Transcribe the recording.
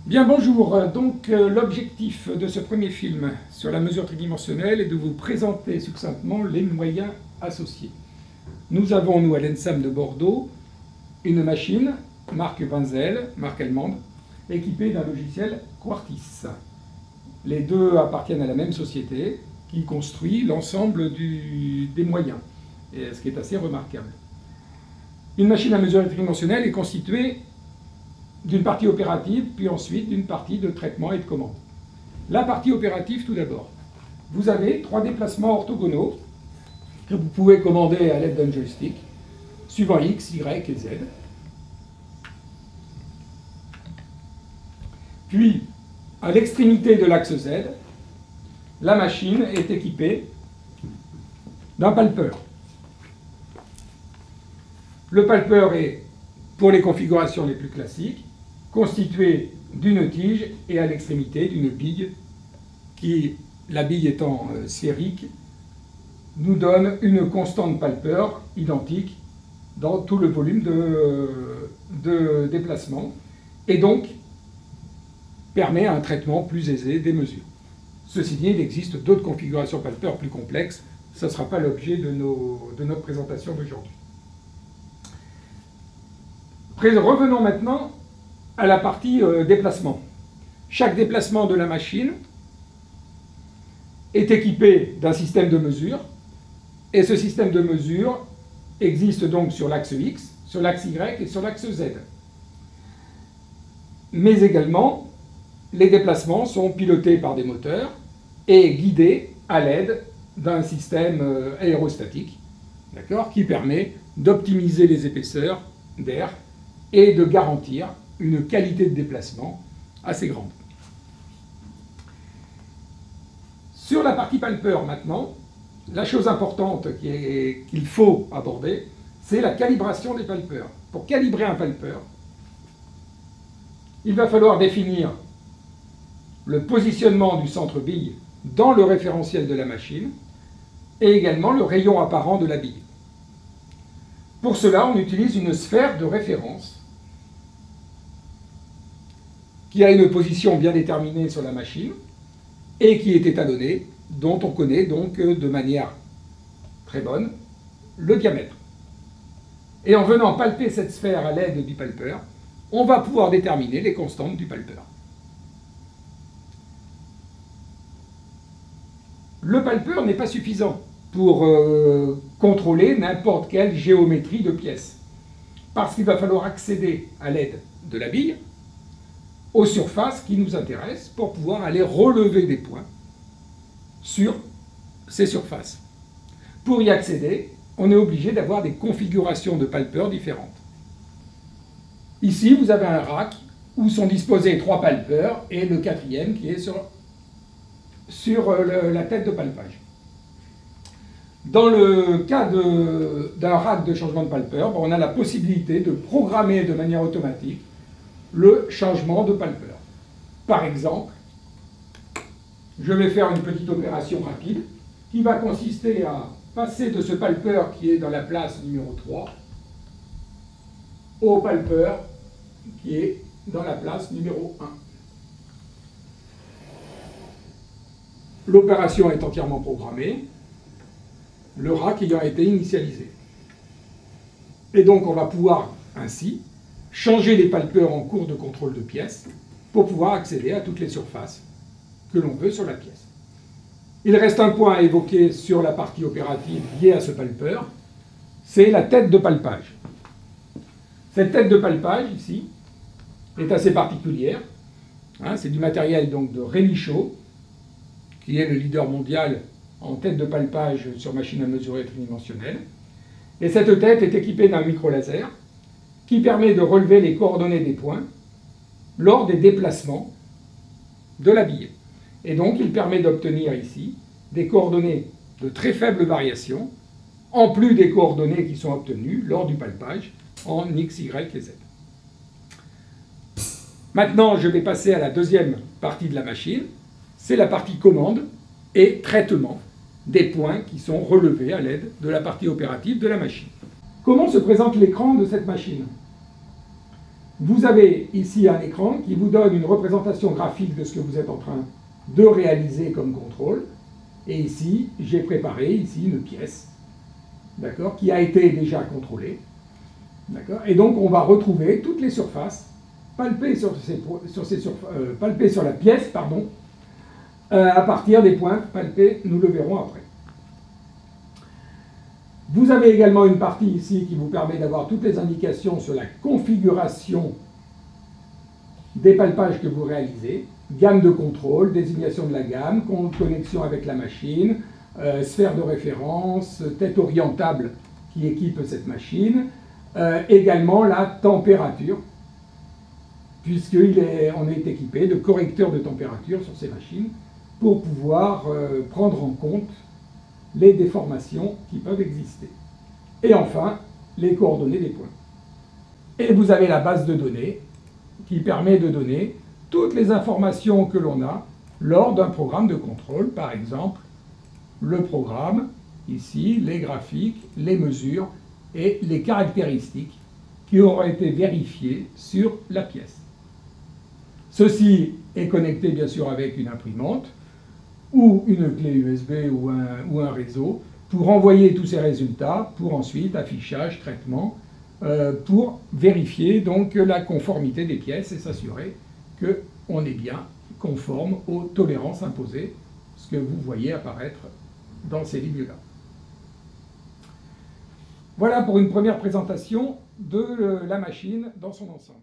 Bien, bonjour. Donc, l'objectif de ce premier film sur la mesure tridimensionnelle est de vous présenter succinctement les moyens associés. Nous avons, nous, à l'ENSAM de Bordeaux, une machine, marque Wenzel, marque allemande, équipée d'un logiciel Quartis. Les deux appartiennent à la même société qui construit l'ensemble des moyens, et ce qui est assez remarquable. Une machine à mesure tridimensionnelle est constituée d'une partie opérative, puis ensuite d'une partie de traitement et de commande. La partie opérative, tout d'abord. Vous avez 3 déplacements orthogonaux que vous pouvez commander à l'aide d'un joystick, suivant X, Y et Z. Puis, à l'extrémité de l'axe Z, la machine est équipée d'un palpeur. Le palpeur est, pour les configurations les plus classiques, constitué d'une tige et à l'extrémité d'une bille qui, la bille étant sphérique, nous donne une constante palpeur identique dans tout le volume de déplacement et donc permet un traitement plus aisé des mesures. Ceci dit, il existe d'autres configurations palpeur plus complexes. Ce ne sera pas l'objet de notre présentation d'aujourd'hui. Revenons maintenant à la partie déplacement. Chaque déplacement de la machine est équipé d'un système de mesure, et ce système de mesure existe donc sur l'axe X, sur l'axe Y et sur l'axe Z. Mais également, les déplacements sont pilotés par des moteurs et guidés à l'aide d'un système aérostatique, qui permet d'optimiser les épaisseurs d'air et de garantir une qualité de déplacement assez grande. Sur la partie palpeur maintenant, la chose importante qu'il faut aborder, c'est la calibration des palpeurs. Pour calibrer un palpeur, il va falloir définir le positionnement du centre bille dans le référentiel de la machine et également le rayon apparent de la bille. Pour cela, on utilise une sphère de référence qui a une position bien déterminée sur la machine et qui est étalonnée, dont on connaît donc de manière très bonne le diamètre. Et en venant palper cette sphère à l'aide du palpeur, on va pouvoir déterminer les constantes du palpeur. Le palpeur n'est pas suffisant pour contrôler n'importe quelle géométrie de pièce, parce qu'il va falloir accéder à l'aide de la bille aux surfaces qui nous intéressent pour pouvoir aller relever des points sur ces surfaces. Pour y accéder, on est obligé d'avoir des configurations de palpeurs différentes. Ici, vous avez un rack où sont disposés 3 palpeurs et le 4e qui est sur la tête de palpage. Dans le cas d'un rack de changement de palpeur, on a la possibilité de programmer de manière automatique le changement de palpeur. Par exemple, je vais faire une petite opération rapide qui va consister à passer de ce palpeur qui est dans la place numéro 3 au palpeur qui est dans la place numéro 1. L'opération est entièrement programmée, le rack ayant été initialisé. Et donc on va pouvoir ainsi changer les palpeurs en cours de contrôle de pièce pour pouvoir accéder à toutes les surfaces que l'on veut sur la pièce. Il reste un point à évoquer sur la partie opérative liée à ce palpeur, c'est la tête de palpage. Cette tête de palpage, ici, est assez particulière. C'est du matériel donc, de Renishaw, qui est le leader mondial en tête de palpage sur machine à mesurer tridimensionnelle. Et cette tête est équipée d'un micro-laser qui permet de relever les coordonnées des points lors des déplacements de la bille. Et donc, il permet d'obtenir ici des coordonnées de très faible variation, en plus des coordonnées qui sont obtenues lors du palpage en X, Y et Z. Maintenant, je vais passer à la deuxième partie de la machine, c'est la partie commande et traitement des points qui sont relevés à l'aide de la partie opérative de la machine. Comment se présente l'écran de cette machine? Vous avez ici un écran qui vous donne une représentation graphique de ce que vous êtes en train de réaliser comme contrôle. Et ici, j'ai préparé ici une pièce, d'accord, qui a été déjà contrôlée. D'accord. Et donc, on va retrouver toutes les surfaces palpées palpées sur la pièce, pardon, à partir des points palpés, nous le verrons après. Vous avez également une partie ici qui vous permet d'avoir toutes les indications sur la configuration des palpages que vous réalisez, gamme de contrôle, désignation de la gamme, connexion avec la machine, sphère de référence, tête orientable qui équipe cette machine, également la température, puisqu'on est équipé de correcteurs de température sur ces machines pour pouvoir prendre en compte les déformations qui peuvent exister. Et enfin, les coordonnées des points. Et vous avez la base de données qui permet de donner toutes les informations que l'on a lors d'un programme de contrôle, par exemple le programme, ici, les graphiques, les mesures et les caractéristiques qui auront été vérifiées sur la pièce. Ceci est connecté bien sûr avec une imprimante ou une clé USB ou un réseau pour envoyer tous ces résultats pour ensuite affichage, traitement, pour vérifier donc la conformité des pièces et s'assurer qu'on est bien conforme aux tolérances imposées, ce que vous voyez apparaître dans ces lignes-là. Voilà pour une première présentation de la machine dans son ensemble.